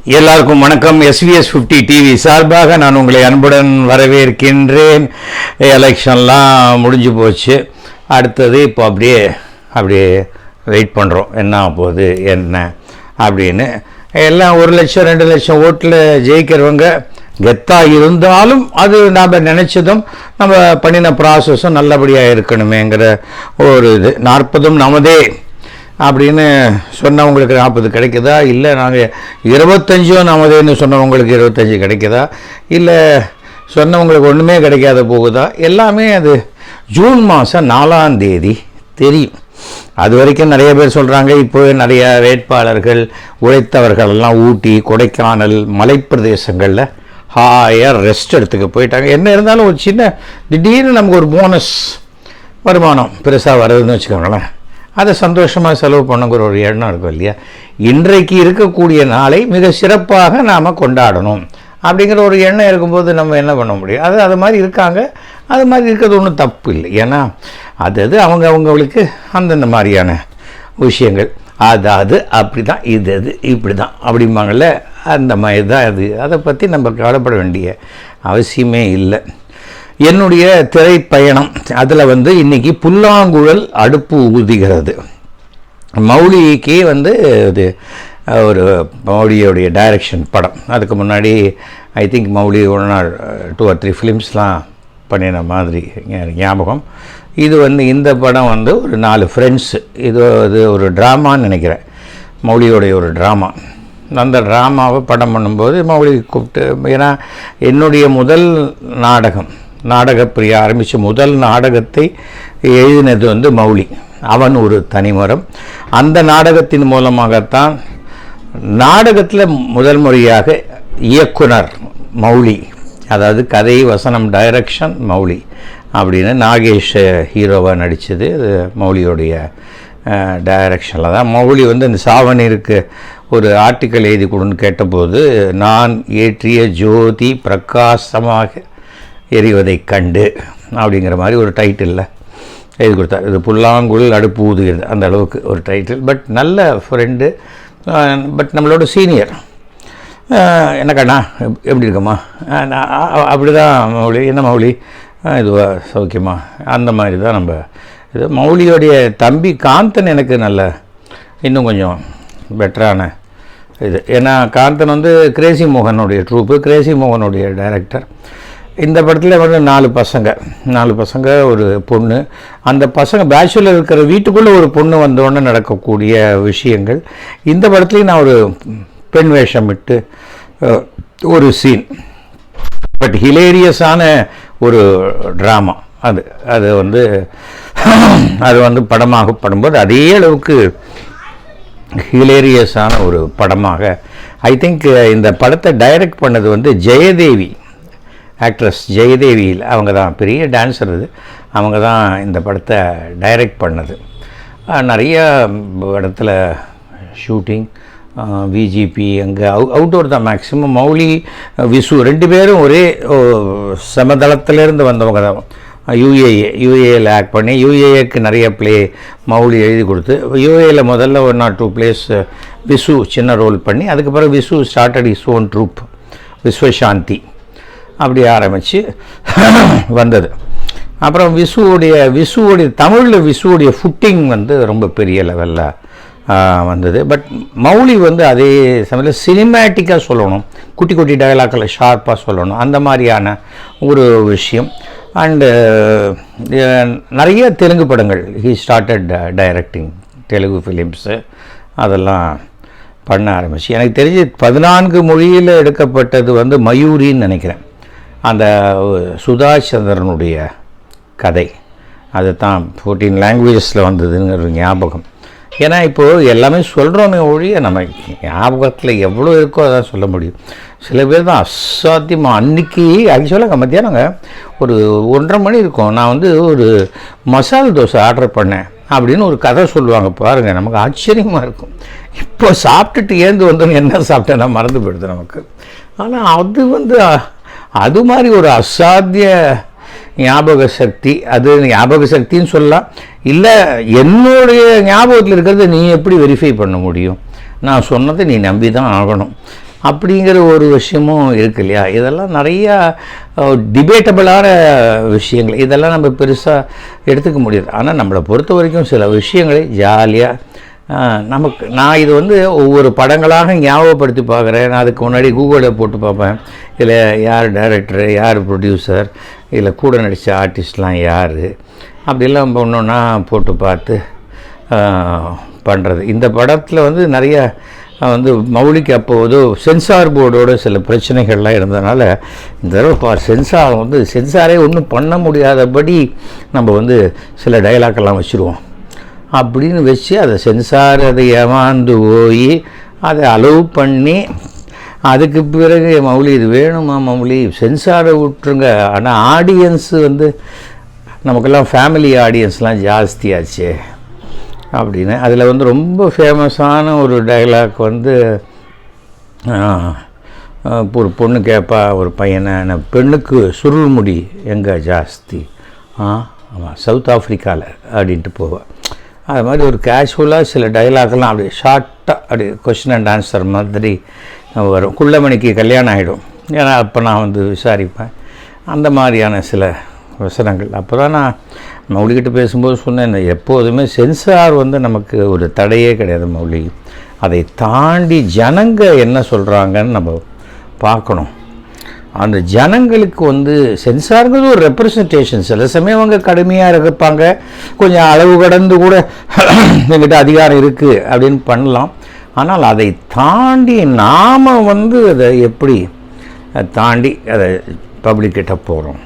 எல்லாருக்கும் வணக்கம். SVS 50 TV சார்பாக நான் உங்களை அன்புடன் வரவேற்கின்றேன். எலெக்ஷன்லாம் முடிஞ்சு போச்சு. அடுத்தது இப்போ அப்படியே வெயிட் பண்ணுறோம், என்ன போகுது என்ன அப்படின்னு. எல்லாம் 1 லட்சம் 2 லட்சம் ஓட்டில் ஜெயிக்கிறவங்க கெத்தாக இருந்தாலும் அது நாம் நினச்சதும் நம்ம பண்ணின ப்ராசஸும் நல்லபடியாக இருக்கணுமேங்கிற ஒரு இது. 40 நமதே அப்படின்னு சொன்னவங்களுக்கு 40 கிடைக்குதா, இல்லை நாங்கள் 25 நமதேன்னு சொன்னவங்களுக்கு 25 கிடைக்குதா, இல்லை சொன்னவங்களுக்கு ஒன்றுமே கிடைக்காத போகுதா, எல்லாமே அது ஜூன் மாதம் 4ஆம் தேதி தெரியும். அது வரைக்கும் நிறைய பேர் சொல்கிறாங்க, இப்போ நிறைய வேட்பாளர்கள் உழைத்தவர்களெல்லாம் ஊட்டி கொடைக்கானல் மலைப்பிரதேசங்களில் ஹாயாக ரெஸ்ட் எடுத்துக்க போயிட்டாங்க. என்ன இருந்தாலும் ஒரு சின்ன திடீர்னு நமக்கு ஒரு போனஸ் வருமானம் பெருசாக வருதுன்னு வச்சுக்கோங்களேன், அதை சந்தோஷமாக செலவு பண்ணுங்கிற ஒரு எண்ணம் இருக்கும் இல்லையா. இன்றைக்கு இருக்கக்கூடிய நாளை மிக சிறப்பாக நாம் கொண்டாடணும் அப்படிங்கிற ஒரு எண்ணம் இருக்கும்போது நம்ம என்ன பண்ண முடியும். அது மாதிரி இருக்காங்க, அது மாதிரி இருக்கிறது ஒன்றும் தப்பு இல்லை. ஏன்னா அது அவங்களுக்கு அந்தந்த மாதிரியான விஷயங்கள் அது அப்படி தான், இது இப்படி தான் அப்படிம்பாங்கள்ல, அந்த மாதிரி தான் அது. அதை பற்றி நம்ம கவலைப்பட வேண்டிய அவசியமே இல்லை. என்னுடைய திரைப்பயணம் அதில் இன்றைக்கி புல்லாங்குழல் அடுப்பு ஊதுகிறது. மௌலிக்கு இது ஒரு மௌலியோடைய டைரக்ஷன் படம். அதுக்கு முன்னாடி I think Mouli 1 or 2 or 3 ஃபிலிம்ஸ்லாம் பண்ணின மாதிரி ஞாபகம். இது இந்த படம் ஒரு 4 ஃப்ரெண்ட்ஸு, இது ஒரு ட்ராமான்னு நினைக்கிறேன், மௌலியோடைய ஒரு ட்ராமா. அந்த ட்ராமாவை படம் பண்ணும்போது மௌலி கூப்பிட்டு, ஏன்னா என்னுடைய முதல் நாடகப்பிரியா ஆரம்பித்த முதல் நாடகத்தை எழுதினது மௌலி. அவன் ஒரு தனிமரம். அந்த நாடகத்தின் மூலமாகத்தான் நாடகத்தில் முதல் முறையாக இயக்குனர் மௌலி, அதாவது கதை வசனம் டைரக்ஷன் மௌலி அப்படின்னு. நாகேஷ் ஹீரோவாக நடித்தது அது மௌலியோடைய டைரக்ஷனில் தான். மௌலி இந்த சாவணீருக்கு ஒரு ஆர்டிக்கல் எழுதி கொடுன்னு கேட்டபோது, நான் ஏற்றிய ஜோதி பிரகாசமாக எரிவதை கண்டு அப்படிங்கிற மாதிரி ஒரு டைட்டிலில் எழுதி கொடுத்தார். இது புல்லாங்குழல் அடுப்பு ஊதுகிறது, அந்த அளவுக்கு ஒரு டைட்டில். பட் நல்ல ஃப்ரெண்டு, பட் நம்மளோட சீனியர். என்ன கண்ணா எப்படி இருக்கம்மா, அப்படி தான் மௌலி, என்ன மௌலி இதுவா சௌக்கியமா, அந்த மாதிரி தான் நம்ம இது. மௌலியோடைய தம்பி காந்தன் எனக்கு நல்ல இன்னும் கொஞ்சம் பெட்டரான இது. ஏன்னா காந்தன் கிரேசி மோகனுடைய ட்ரூப்பு, கிரேசி மோகனுடைய டைரக்டர். இந்த படத்தில் 4 பசங்க ஒரு பொண்ணு. அந்த பசங்க பேச்சுலர் இருக்கிற வீட்டுக்குள்ளே ஒரு பொண்ணு வந்தோடனே நடக்கக்கூடிய விஷயங்கள். இந்த படத்துலேயும் நான் ஒரு பெண் வேஷம் விட்டு ஒரு சீன், பட் ஹிலேரியஸான ஒரு ட்ராமா. அது படமாகப்படும்போது அதே அளவுக்கு ஹிலேரியஸான ஒரு படமாக. ஐ திங்க் இந்த படத்தை டைரக்ட் பண்ணது ஜெயதேவி, ஆக்ட்ரஸ் ஜெயதேவி. அவங்க தான் பெரிய டான்ஸர், அவங்க தான் இந்த படத்தை டைரக்ட் பண்ணது. நிறைய இடத்துல ஷூட்டிங், விஜிபி அங்கே அவுட்டோர் தான் மேக்ஸிமம். மௌலி விசு 2 பேரும் ஒரே சமதளத்திலேருந்து வந்தவங்க தான். யூஏஏல ஆக்ட் பண்ணி யூஏஏக்கு நிறைய ப்ளே மௌலி எழுதி கொடுத்து, யூஏயில் முதல்ல 1 or 2 பிளேஸ் விசு சின்ன ரோல் பண்ணி, அதுக்கு பிறகு Visu started his own troupe, Vishwashanti அப்படி ஆரம்பித்து வந்தது. அப்புறம் விசுவோடைய தமிழில் விசுவோடைய ஃபுட்டிங் ரொம்ப பெரிய லெவலில் வந்தது. பட் மௌலி அதே சமயத்தில் சினிமேட்டிக்காக சொல்லணும், குட்டி குட்டி டயலாக்களை ஷார்ப்பாக சொல்லணும், அந்த மாதிரியான ஒரு விஷயம். அண்டு நிறைய தெலுங்கு படங்கள் he started directing, Telugu films அதெல்லாம் பண்ண ஆரம்பிச்சு. எனக்கு தெரிஞ்சு 14 மொழியில் எடுக்கப்பட்டது மயூரின்னு நினைக்கிறேன். அந்த சுதா சந்திரனுடைய கதை அது தான் 14 லாங்குவேஜஸில் வந்ததுங்கிற ஞாபகம். ஏன்னா இப்போது எல்லாமே சொல்கிறோமே ஒழிய நம்ம ஞாபகத்தில் எவ்வளோ இருக்கோ அதான் சொல்ல முடியும். சில பேர் தான் அசாத்தியமாக. அன்றைக்கி ஆக்சுவலாக மத்தியானங்க ஒரு 1:30 மணி இருக்கும், நான் ஒரு மசால் தோசை ஆர்டர் பண்ணேன் அப்படின்னு ஒரு கதை சொல்லுவாங்க பாருங்கள், நமக்கு ஆச்சரியமாக இருக்கும். இப்போ சாப்பிட்டுட்டு ஏந்து வந்தோன்னு என்ன சாப்பிட்டேன்னா மறந்து போயிடுது நமக்கு. ஆனால் அது மாதிரி ஒரு அசாத்திய ஞாபக சக்தி, அது ஞாபக சக்தின்னு சொல்லலாம். இல்லை என்னுடைய ஞாபகத்தில் இருக்கிறத நீ எப்படி வெரிஃபை பண்ண முடியும்? நான் சொன்னதை நீ நம்பி தான் ஆகணும். அப்படிங்கிற ஒரு விஷயமும் இருக்கு இல்லையா. இதெல்லாம் நிறையா டிபேட்டபிளான விஷயங்கள், இதெல்லாம் நம்ம பெருசாக எடுத்துக்க முடியாது. ஆனால் நம்மளை பொறுத்த வரைக்கும் சில விஷயங்களை ஜாலியாக நான் இது ஒவ்வொரு படங்களாக ஞாபகப்படுத்தி பார்க்குறேன். நான் அதுக்கு முன்னாடி கூகுளில் போட்டு பார்ப்பேன், இதில் யார் டைரக்டரு, யார் ப்ரொடியூசர், இதில் கூட நடித்த ஆர்டிஸ்ட்லாம் யார், அப்படிலாம் ஒன்றா போட்டு பார்த்து பண்ணுறது. இந்த படத்தில் நிறைய மௌலிக்கு அப்போது சென்சார் போர்டோட சில பிரச்சனைகள்லாம் இருந்ததுனால இந்த தடவை சென்சாரே ஒன்றும் பண்ண முடியாதபடி நம்ம சில டைலாக்கெல்லாம் வச்சுருவோம் அப்படின்னு வச்சு அதை சென்சார் அதை ஏமாந்து போய் அதை அலோவ் பண்ணி அதுக்கு பிறகு மௌலி இது வேணுமா மௌலி சென்சாரை விட்டுருங்க. ஆனால் ஆடியன்ஸு நமக்கெல்லாம் ஃபேமிலி ஆடியன்ஸ்லாம் ஜாஸ்தியாச்சு அப்படின்னு அதில் ரொம்ப ஃபேமஸான ஒரு டைலாக் ஒரு பொண்ணு கேட்பா ஒரு பையனை, பெண்ணுக்கு சுருள் முடி எங்கே ஜாஸ்தி, ஆமாம் சவுத் ஆஃப்ரிக்காவில் அப்படின்ட்டு போவேன். அது மாதிரி ஒரு கேஷுவலாக சில டைலாக்லாம் அப்படியே ஷார்ட்டாக அப்படி கொஸ்டின் அண்ட் ஆன்சர் மாதிரி வரும். குள்ளமணிக்கு கல்யாணம் ஆகிடும், ஏன்னா அப்போ நான் விசாரிப்பேன். அந்த மாதிரியான சில வசனங்கள். அப்போ தான் நான் மௌலிகிட்ட பேசும்போது சொன்னேன், எப்போதுமே சென்சார் நமக்கு ஒரு தடையே கிடையாது மௌலி. அதை தாண்டி ஜனங்க என்ன சொல்கிறாங்கன்னு நம்ம பார்க்கணும். அந்த ஜனங்களுக்கு சென்சாருங்கிறது ஒரு ரெப்ரசன்டேஷன். சில சமயம் அவங்க கடுமையாக இருப்பாங்க, கொஞ்சம் அளவு கடந்து கூட எங்கிட்ட அதிகாரம் இருக்குது அப்படின்னு பண்ணலாம். ஆனால் அதை தாண்டி நாம் அதை எப்படி தாண்டி அதை பப்ளிக்கிட்ட போகிறோம்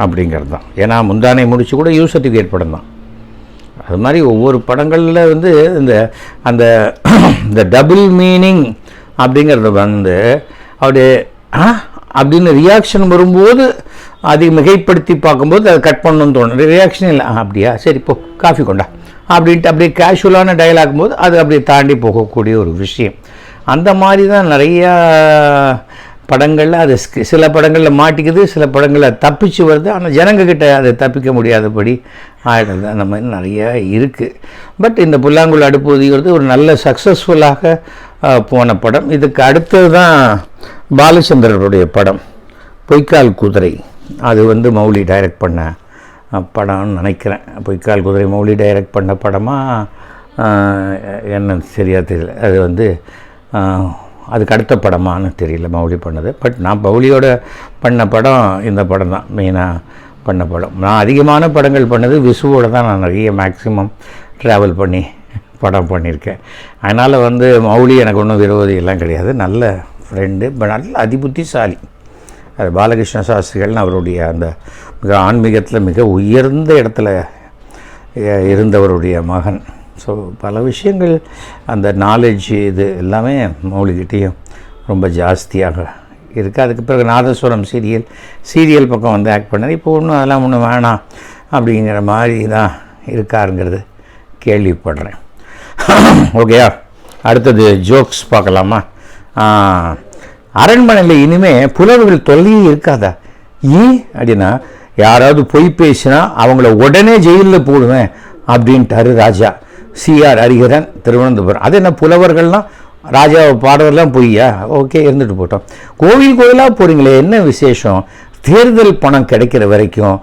அப்படிங்கிறது தான். ஏன்னா முந்தானை முடிச்சு கூட யூ சர்டிஃபிகேட் படம் தான். அது மாதிரி ஒவ்வொரு படங்களில் அந்த டபுள் மீனிங் அப்படிங்கிறது அப்படியே அப்படின்னு ரியாக்ஷன் வரும்போது அதை மிகைப்படுத்தி பார்க்கும்போது அதை கட் பண்ணணும்னு தோணும். ரியாக்ஷன் இல்லை, அப்படியா சரி போ காஃபி கொண்டா அப்படின்ட்டு அப்படியே கேஷுவலான டைலாகும் போது அது அப்படியே தாண்டி போகக்கூடிய ஒரு விஷயம். அந்த மாதிரி தான் நிறையா படங்களில் அது சில படங்களில் மாட்டிக்குது, சில படங்களில் தப்பிச்சு வருது. ஆனால் ஜனங்கக்கிட்ட அதை தப்பிக்க முடியாதபடி ஆகிடுது. அந்த மாதிரி நிறையா இருக்குது. பட் இந்த புல்லாங்குழல் அடுப்புதிங்கிறது ஒரு நல்ல சக்ஸஸ்ஃபுல்லாக போன படம். இதுக்கு அடுத்தது தான் பாலச்சந்திரனுடைய படம் பொய்க்கால் குதிரை. அது மௌலி டைரக்ட் பண்ண படம்னு நினைக்கிறேன். பொய்க்கால் குதிரை மௌலி டைரக்ட் பண்ண படமாக என்னன்னு சரியாக தெரியல. அது அதுக்கு அடுத்த படமானு தெரியல மௌலி பண்ணது. பட் நான் மௌலியோட பண்ண படம் இந்த படம் தான் மெயினாக பண்ண படம். நான் அதிகமான படங்கள் பண்ணது விசுவோடு தான். நான் நிறைய மேக்ஸிமம் ட்ராவல் பண்ணி படம் பண்ணியிருக்கேன். அதனால் மௌலி எனக்கு ஒன்றும் விரோதி எல்லாம் கிடையாது, நல்ல ஃப்ரெண்டு, நல்ல அதிபுத்திசாலி. அது பாலகிருஷ்ண சாஸ்திரிகள்னு அவருடைய அந்த மிக ஆன்மீகத்தில் மிக உயர்ந்த இடத்துல இருந்தவருடைய மகன். ஸோ பல விஷயங்கள் அந்த நாலேஜ் இது எல்லாமே மௌலிகிட்டையும் ரொம்ப ஜாஸ்தியாக இருக்குது. அதுக்கு பிறகு நாதஸ்வரம் சீரியல் பக்கம் ஆக்ட் பண்ணது. இப்போ அதெல்லாம் ஒன்றும் வேணாம் அப்படிங்கிற மாதிரி தான் இருக்காருங்கிறது கேள்விப்படுறேன். ஓகேயா, அடுத்தது ஜோக்ஸ் பார்க்கலாமா? அரண்மனையில் இனிமேல் புலவர்கள் தொல்லையே இருக்காதா? அப்படின்னா யாராவது பொய் பேசினா அவங்கள உடனே ஜெயிலில் போடுவேன் அப்படின்ட்டாரு ராஜா. சிஆர் ஹரிஹரன், திருவனந்தபுரம். அது என்ன புலவர்கள்லாம் ராஜாவை பாடுறதெல்லாம் பொய்யா? ஓகே, இருந்துட்டு போட்டோம். கோயிலாக போகிறீங்களே, என்ன விசேஷம்? தேர்தல் பணம் கிடைக்கிற வரைக்கும்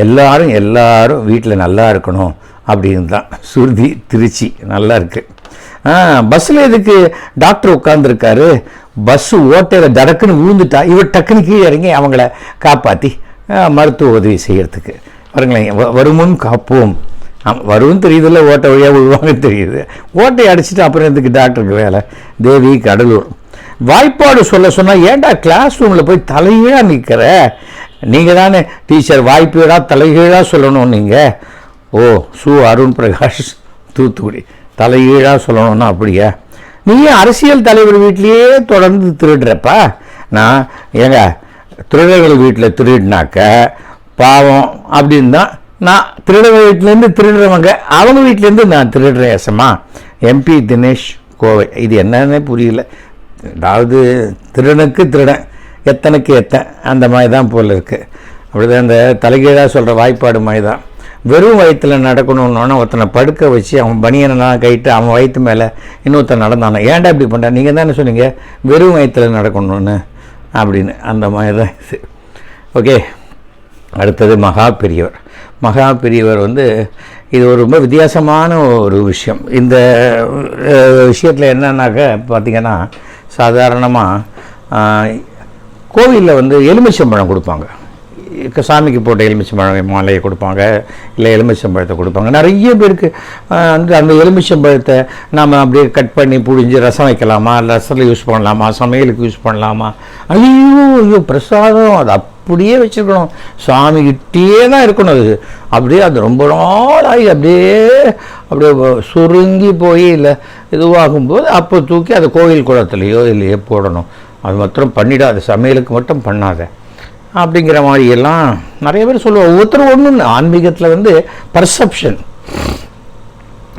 எல்லாரும் வீட்டில் நல்லா இருக்கணும் அப்படின்னு தான். சுருதி, திருச்சி. நல்லா இருக்குது. பஸ்ஸில் எதுக்கு டாக்டர் உட்காந்துருக்காரு? பஸ்ஸு ஓட்டையில் தடக்குன்னு விழுந்துட்டா இவர் டக்குன்னு கீழே இறங்கி அவங்கள காப்பாற்றி மருத்துவ உதவி செய்கிறதுக்கு. பாருங்களேன், வருமுன் காப்போம். வரும்னு தெரியுதுல்ல, ஓட்டை வழியாக விழுவாங்கன்னு தெரியுது. ஓட்டையை அடிச்சுட்டு அப்புறம் எதுக்கு டாக்டருக்கு வேலை? தேவி, கடலூர். வாய்ப்பாடு சொன்னால் ஏன்டா கிளாஸ் ரூமில் போய் தலைகீழாக நிற்கிற? நீங்கள் தானே டீச்சர், வாய்ப்பீடாக தலைகீழாக சொல்லணும் நீங்கள். ஓ, அருண் பிரகாஷ், தூத்துக்குடி. தலைகீழாக சொல்லணும்னா அப்படியா? நீ அரசியல் தலைவர் வீட்லேயே தொடர்ந்து திருடுறப்பா. நான் ஏங்க திருடர்கள் வீட்டில் திருடினாக்க பாவம் அப்படின்னு தான். நான் திருடர்கள் வீட்டிலேருந்து திருடுறவங்க அவங்க வீட்டிலேருந்து நான் திருடுறேன். ஏசமா எம்பி தினேஷ், கோவை. இது என்னன்னே புரியல. அதாவது திருடனுக்கு திருடன், எத்தனைக்கு எத்தன், அந்த மாதிரி தான் போல் இருக்குது. அப்படிதான் இந்த தலைகீழாக சொல்கிற வாய்ப்பாடு மாதிரி தான். வெறும் வயிற்றில் நடக்கணுன்னொன்னே ஒருத்தனை படுக்க வச்சு அவன் பனியனெல்லாம் கைட்டு அவன் வயிற்று மேலே இன்னொருத்தன் நடந்தானே, ஏன்டா இப்படி பண்ணுற, நீங்கள் தானே சொன்னீங்க வெறும் வயிற்றில் நடக்கணும்னு அப்படின்னு. அந்த மாதிரி தான் இது. ஓகே, அடுத்தது மகா பெரியவர். மகா பெரியவர் இது ஒரு ரொம்ப வித்தியாசமான ஒரு விஷயம். இந்த விஷயத்தில் என்னன்னாக்க பார்த்திங்கன்னா, சாதாரணமாக கோவிலில் எலுமிச்சம்பழம் கொடுப்பாங்க. சாமிக்கு போட்ட எலுமிச்சம்பழம் மாலையை கொடுப்பாங்க, இல்லை எலுமிச்சம்பழத்தை கொடுப்பாங்க. நிறைய பேருக்கு அந்த எலுமிச்சம்பழத்தை நாம் அப்படியே கட் பண்ணி புழிஞ்சு ரசம் வைக்கலாமா, ரசத்தில் யூஸ் பண்ணலாமா, சமையலுக்கு யூஸ் பண்ணலாமா, ஐயோ பிரசாதம் அது அப்படியே வச்சுருக்கணும், சாமிக்கிட்டே தான் இருக்கணும். அது ரொம்ப நாளாகி அப்படியே சுருங்கி போய் இல்லை இதுவாகும்போது அப்போ தூக்கி அதை கோவில் குளத்துலையோ இல்லையோ போடணும். அது மாத்திரம் பண்ணிடாது, சமையலுக்கு மட்டும் பண்ணாத அப்படிங்கிற மாதிரியெல்லாம் நிறைய பேர் சொல்லுவாங்க. ஒவ்வொருத்தரும் ஒன்று ஆன்மீகத்தில் பர்செப்ஷன்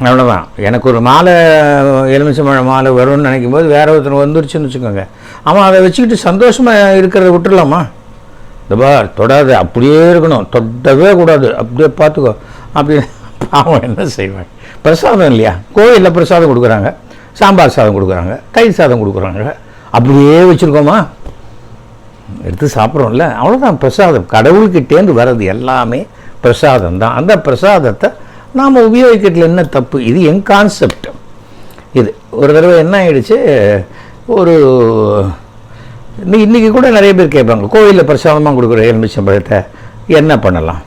அவ்வளோதான். எனக்கு ஒரு மாலை எலுமிச்சம்பழம் மாலை வரும்னு நினைக்கும் போது வேற ஒருத்தர் வந்துருச்சுன்னு வச்சுக்கோங்க, அவன் அதை வச்சுக்கிட்டு சந்தோஷமாக இருக்கிறத விட்டுடலாமா? இந்த பார் தொடாது, அப்படியே இருக்கணும், தொட்டவே கூடாது, அப்படியே பார்த்துக்கோ அப்படின்னு அவன் என்ன செய்வான்? பிரசாதம் இல்லையா, கோயிலில் பிரசாதம் கொடுக்குறாங்க, சாம்பார் சாதம் கொடுக்குறாங்க, தயிர் சாதம் கொடுக்குறாங்க, அப்படியே வச்சுருக்கோமா, எடுத்து சாப்பிட்றோம்ல, அவ்வளோதான் பிரசாதம். கடவுள்கிட்டேருந்து வர்றது எல்லாமே பிரசாதம் தான். அந்த பிரசாதத்தை நாம் உபயோகிக்கிறதுல என்ன தப்பு? இது என் கான்செப்ட். இது ஒரு தடவை என்ன ஆயிடுச்சு, இன்றைக்கி கூட நிறைய பேர் கேட்பாங்க, கோவிலில் பிரசாதமாக கொடுக்குற எலுமிச்சம்பழத்தை என்ன பண்ணலாம்?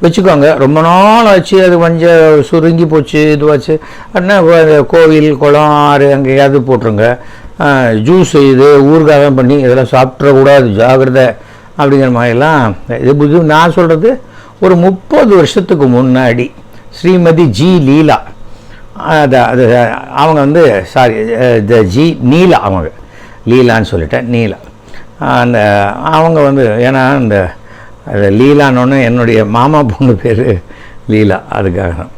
வச்சுக்கோங்க, ரொம்ப நாள் ஆச்சு, அது கொஞ்சம் சுருங்கி போச்சு, இதுவாச்சு அப்படின்னா கோவில் குளம் ஆறு அங்கேயாவது போட்டுருங்க. ஜூஸ் இது ஊறுகாய் பண்ணி இதெல்லாம் சாப்பிட்றக்கூடாது, ஜாகிரதை அப்படிங்கிற மாதிரிலாம். இது நான் சொல்கிறது ஒரு 30 வருஷத்துக்கு முன்னாடி ஸ்ரீமதி ஜி லீலா, அது அவங்க சாரி ஜி நீலா, அவங்க லீலான்னு சொல்லிட்டேன், நீலா. அவங்க ஏன்னா அந்த லீலான்னு என்னுடைய மாமா பொண்ணு பேர் லீலா, அதுக்காக தான்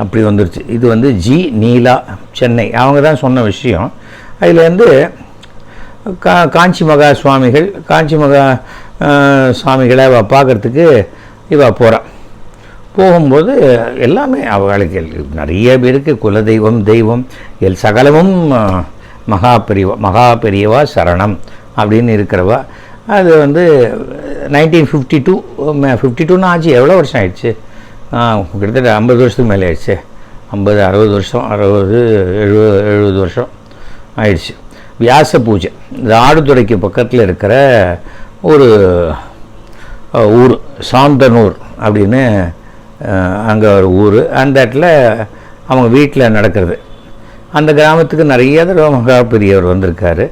அப்படி வந்துருச்சு. இது ஜி நீலா, சென்னை. அவங்க தான் சொன்ன விஷயம். அதில் காஞ்சி மகா சுவாமிகள், காஞ்சி மகா சுவாமிகளை அவள் பார்க்குறதுக்கு இவள் போகிறான். போகும்போது எல்லாமே அவளுக்கு நிறைய பேருக்கு குலதெய்வம் தெய்வம் சகலமும் மகா பெரியவா சரணம் அப்படின்னு இருக்கிறவா. அது 1952 ஆச்சு. எவ்வளோ வருஷம் ஆயிடுச்சு? கிட்டத்தட்ட 50 வருஷத்துக்கு மேலே ஆயிடுச்சு. 50-60 வருஷம், 60-70 வருஷம் ஆயிடுச்சு. வியாச பூஜை இந்த ஆடுதுறைக்கு பக்கத்தில் இருக்கிற ஒரு ஊர் சாந்தனூர் அப்படின்னு அங்கே ஒரு ஊர். அந்த இடத்துல அவங்க வீட்டில் நடக்கிறது. அந்த கிராமத்துக்கு நிறைய தடவை மகா பெரியவர் வந்திருக்காரு.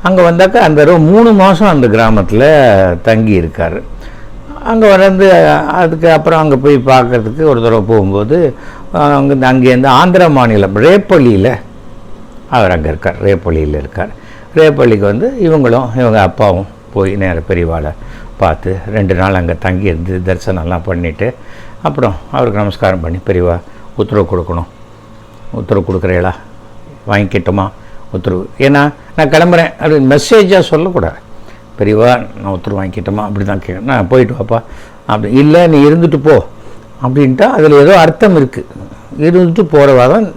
அங்கே வந்தாக்கா அந்த தடவை 3 மாதம் அந்த கிராமத்தில் தங்கி இருக்கார். அங்கே அதுக்கு அப்புறம் அங்கே போய் பார்க்குறதுக்கு ஒரு தடவை போகும்போது அங்கேருந்து ஆந்திர மாநிலம் ரேப்பள்ளியில் அவர் அங்கே இருக்கார், ரேப்பள்ளியில் இருக்கார். ரேப்பள்ளிக்கு இவங்க அப்பாவும் போய் நேர பெரியவாளை பார்த்து 2 நாள் அங்கே தங்கி இருந்து தரிசனம்லாம் பண்ணிவிட்டு அப்புறம் அவருக்கு நமஸ்காரம் பண்ணி, பெரியவா உத்தரவு கொடுக்கணும், உத்தரவு கொடுக்குறீங்களா, வாங்கிக்கிட்டோமா உத்தரவு, ஏன்னா நான் கிளம்புறேன் அப்படின்னு மெசேஜாக சொல்லக்கூடாது. பெரியவா நான் உத்தரவு வாங்கிக்கிட்டோமா அப்படி தான் கேட்க, நான் போயிட்டு வாப்பா அப்படி, இல்லை நீ இருந்துட்டு போ அப்படின்ட்டா அதில் ஏதோ அர்த்தம் இருக்குது. இருந்துட்டு போகிறவா தான்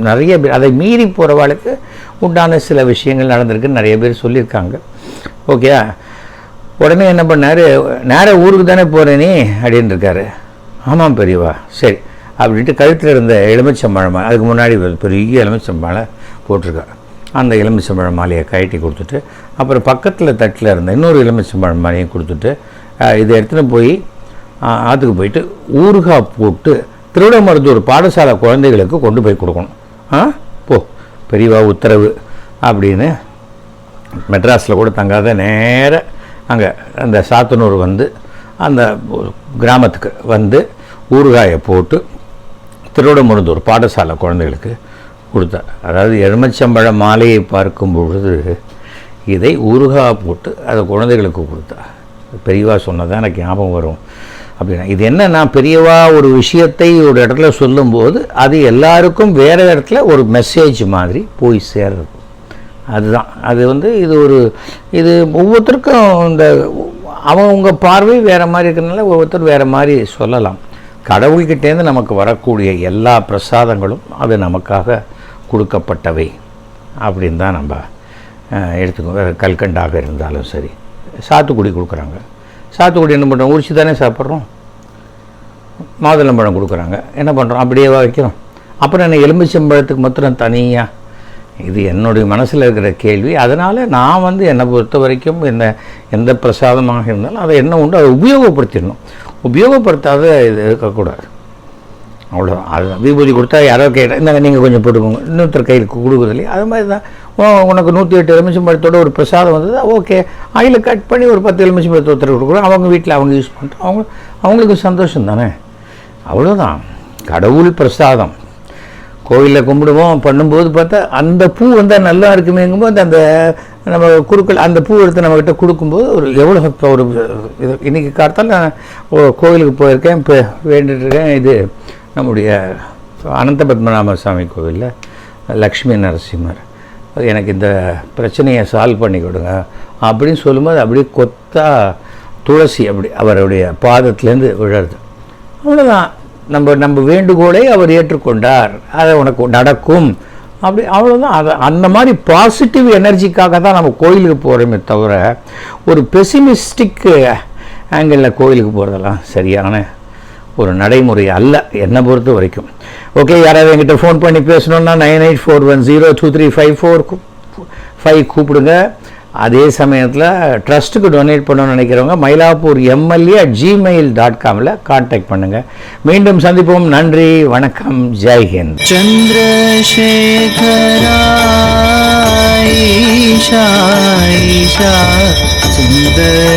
நிறைய பேர், அதை மீறி போகிறவாளுக்கு உண்டான சில விஷயங்கள் நடந்திருக்குன்னு நிறைய பேர் சொல்லியிருக்காங்க. ஓகே, உடனே என்ன பண்ணார், நேராக ஊருக்கு தானே போகிறேனே அப்படின்னு இருக்காரு. ஆமாம் பெரியவா சரி அப்படின்ட்டு கழுத்தில் இருந்த எலுமிச்சம்பழம், அதுக்கு முன்னாடி பெரிய எலுமிச்சம்பழம் போட்டிருக்காரு. அந்த எலுமிச்சம்பழம் மாலையை கழட்டி கொடுத்துட்டு அப்புறம் பக்கத்தில் தட்டில் இருந்த இன்னொரு எலுமிச்சம்பழம் மாலையும் கொடுத்துட்டு இதை எடுத்துகிட்டு போய் ஆற்றுக்கு போயிட்டு ஊறுகாய் போட்டு திருவிடமருதூர் பாடசாலை குழந்தைகளுக்கு கொண்டு போய் கொடுக்கணும். போ பெரியவா உத்தரவு அப்படின்னு மெட்ராஸில் கூட தங்காத நேராக அங்கே அந்த சாத்தனூர் அந்த கிராமத்துக்கு ஊறுகாயை போட்டு திருவிடமருதூர் பாடசாலை குழந்தைகளுக்கு கொடுத்தா. அதாவது எலுமிச்சம்பழ மாலையை பார்க்கும் பொழுது இதை ஊறுகாய் போட்டு அதை குழந்தைகளுக்கு கொடுத்தா. பெரியவா சொன்னதான் எனக்கு ஞாபகம் வரும். அப்படின்னா இது என்னன்னா, பெரியவா ஒரு விஷயத்தை ஒரு இடத்துல சொல்லும்போது அது எல்லாருக்கும் வேறு இடத்துல ஒரு மெசேஜ் மாதிரி போய் சேர்றது. அதுதான் அது இது ஒவ்வொருத்தருக்கும் இந்த அவங்க பார்வை வேறு மாதிரி இருக்கிறதுனால ஒவ்வொருத்தர் வேறு மாதிரி சொல்லலாம். கடவுள்கிட்டேருந்து நமக்கு வரக்கூடிய எல்லா பிரசாதங்களும் அது நமக்காக கொடுக்கப்பட்டவை அப்படின்னு தான் நம்ம எடுத்துக்கோ. கல்கண்டாக இருந்தாலும் சரி, சாத்துக்குடி கொடுக்குறாங்க. சாத்துக்குடி என்ன பண்ணுறோம், உரிச்சு தானே சாப்பிட்றோம். மாதுளம்பழம் கொடுக்குறாங்க, என்ன பண்ணுறோம், அப்படியே வைக்கிறோம். அப்புறம் என்ன எலுமிச்சம்பழத்துக்கு மாத்திரம் தனியாக? இது என்னுடைய மனசில் இருக்கிற கேள்வி. அதனால் நான் என்னை பொறுத்த வரைக்கும் எந்த பிரசாதமாக இருந்தாலும் அதை என்ன உண்டு அதை உபயோகப்படுத்திடணும். உபயோகப்படுத்தாத இது இருக்கக்கூடாது, அவ்வளோதான். அது விபூதி கொடுத்தா யாரோ கேட்டால் இந்த நீங்கள் கொஞ்சம் போட்டுக்கோங்க, இன்னொருத்தர் கையில் கொடுக்குறது இல்லையா? அது மாதிரி தான் உனக்கு 108 எலுமிச்சம்பழத்தோட ஒரு பிரசாதம் வந்தது, ஓகே, ஆயில் கட் பண்ணி ஒரு 10 எலுமிச்சம்பழத்தை ஒருத்தர் கொடுக்குறோம், அவங்க வீட்டில் அவங்க யூஸ் பண்ணுறோம், அவங்களுக்கு சந்தோஷம் தானே, அவ்வளோதான். கடவுள் பிரசாதம் கோவிலில் கும்பிடுவோம் பண்ணும்போது பார்த்தா அந்த பூ வந்தால் நல்லா இருக்குமேங்கும்போது அந்த நம்ம குருக்கள் அந்த பூ எடுத்து நம்மக்கிட்ட கொடுக்கும்போது ஒரு எவ்வளோ ஒரு இது. இன்றைக்கி காலத்தால் நான் கோவிலுக்கு போயிருக்கேன், இப்போ வேண்டிட்டுருக்கேன். இது நம்முடைய அனந்த பத்மநாப சுவாமி கோவிலில் லக்ஷ்மி நரசிம்மர் எனக்கு இந்த பிரச்சனையை சால்வ் பண்ணி கொடுங்க அப்படின்னு சொல்லும்போது அப்படியே கொத்தா துளசி அப்படி அவருடைய பாதத்துலேருந்து விழருது. அவ்வளோதான். நம்ம வேண்டுகோளை அவர் ஏற்றுக்கொண்டார், அதை உனக்கு நடக்கும் அப்படி, அவ்வளோதான். அதை அந்த மாதிரி பாசிட்டிவ் எனர்ஜிக்காக தான் நம்ம கோயிலுக்கு போகிறோமே தவிர ஒரு பெசிமிஸ்டிக் ஆங்கிளில் கோயிலுக்கு போகிறதெல்லாம் சரியான ஒரு நடைமுறை அல்ல என்னை பொறுத்த வரைக்கும். ஓகே, யாராவது என்கிட்ட ஃபோன் பண்ணி பேசணுன்னா 9841023545 கூப்பிடுங்க. அதே சமயத்தில் ட்ரஸ்ட்டுக்கு டொனேட் பண்ணணும்னு நினைக்கிறவங்க மயிலாப்பூர் MLA@gmail.com கான்டாக்ட் பண்ணுங்கள். மீண்டும் சந்திப்போம். நன்றி, வணக்கம், ஜெய்ஹிந்த். சந்திரசேகரா ஈஷா ஈஷா சுந்தரேஸ்வரா